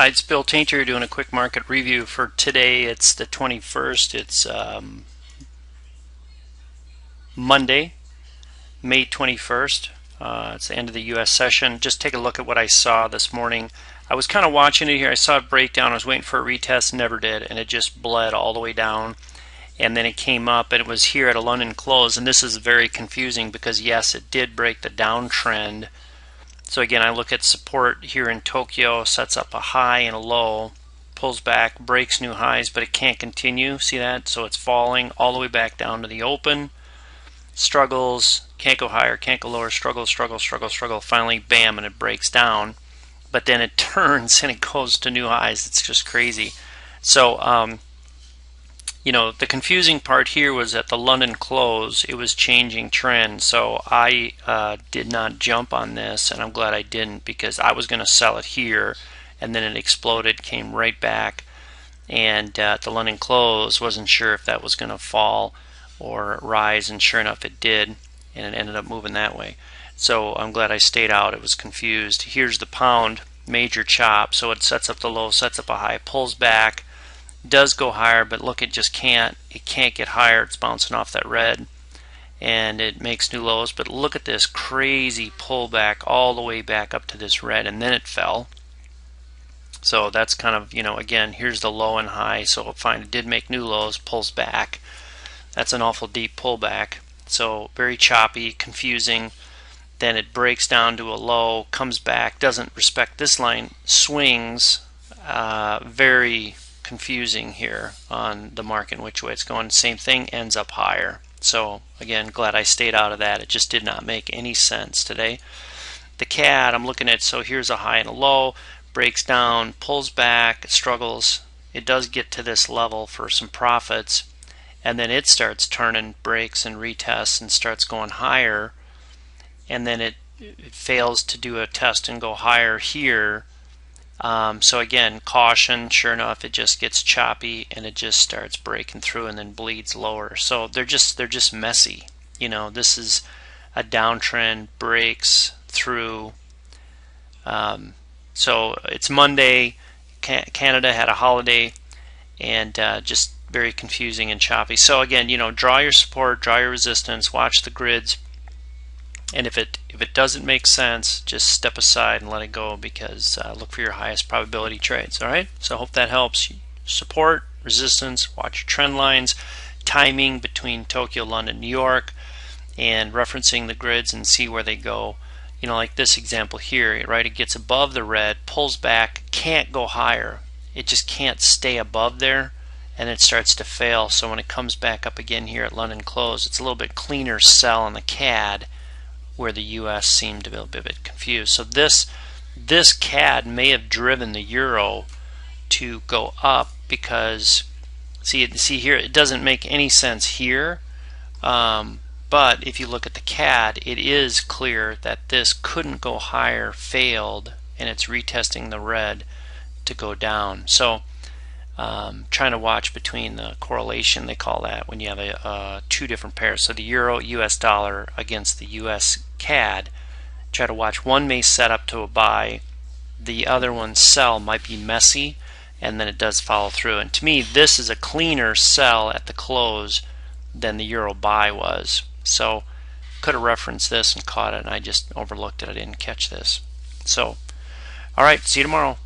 Hi, it's Bill Tainter doing a quick market review for today. It's the 21st. It's Monday, May 21st. It's the end of the U.S. session. Just take a look at what I saw this morning. I was kind of watching it here. I saw it break down. I was waiting for a retest, never did, and it just bled all the way down. And then it came up, and it was here at a London close. And this is very confusing because, yes, it did break the downtrend. So again, I look at support here in Tokyo, sets up a high and a low, pulls back, breaks new highs, but it can't continue. See that? So it's falling all the way back down to the open. Struggles, can't go higher, can't go lower, struggle, struggle, struggle, struggle. Finally, bam, and it breaks down. But then it turns and it goes to new highs. It's just crazy. So, the confusing part here was at the London close, it was changing trend. So I did not jump on this, and I'm glad I didn't because I was going to sell it here, and then it exploded, came right back, and at the London close, wasn't sure if that was going to fall or rise, and sure enough, it did, and it ended up moving that way. So I'm glad I stayed out. It was confused. Here's the pound, major chop. So it sets up the low, sets up a high, pulls back. Does go higher, but look, it just can't get higher. It's bouncing off that red, and it makes new lows. But look at this crazy pullback all the way back up to this red, and then it fell. So that's kind of, again, here's the low and high. So fine, it did make new lows, pulls back. That's an awful deep pullback. So very choppy, confusing. Then it breaks down to a low, comes back, doesn't respect this line, swings. Very confusing here on the market and which way it's going. Same thing, ends up higher. So again, glad I stayed out of that. It just did not make any sense today. The CAD, I'm looking at, so here's a high and a low, breaks down, pulls back, struggles. It does get to this level for some profits, and then it starts turning, breaks and retests and starts going higher, and then it fails to do a test and go higher here. So again, caution. Sure enough, it just gets choppy and it just starts breaking through and then bleeds lower. So they're just messy. This is a downtrend, breaks through. So it's Monday. Canada had a holiday, and just very confusing and choppy. So again, draw your support, draw your resistance, watch the grids. And if it doesn't make sense, just step aside and let it go, because look for your highest probability trades. All right. So I hope that helps. Support, resistance, watch your trend lines, timing between Tokyo, London, New York, and referencing the grids and see where they go. Like this example here, right? It gets above the red, pulls back, can't go higher. It just can't stay above there, and it starts to fail. So when it comes back up again here at London close, it's a little bit cleaner sell on the CAD, where the U.S. seemed to be a bit confused. So this CAD may have driven the euro to go up, because see here, it doesn't make any sense here, but if you look at the CAD, it is clear that this couldn't go higher, failed, and it's retesting the red to go down. So trying to watch between the correlation, they call that, when you have two different pairs. So the euro, US dollar against the US CAD, try to watch. One may set up to a buy, the other one sell, might be messy, and then it does follow through. And to me, this is a cleaner sell at the close than the euro buy was. So could have referenced this and caught it, and I just overlooked it. I didn't catch this. So all right, see you tomorrow.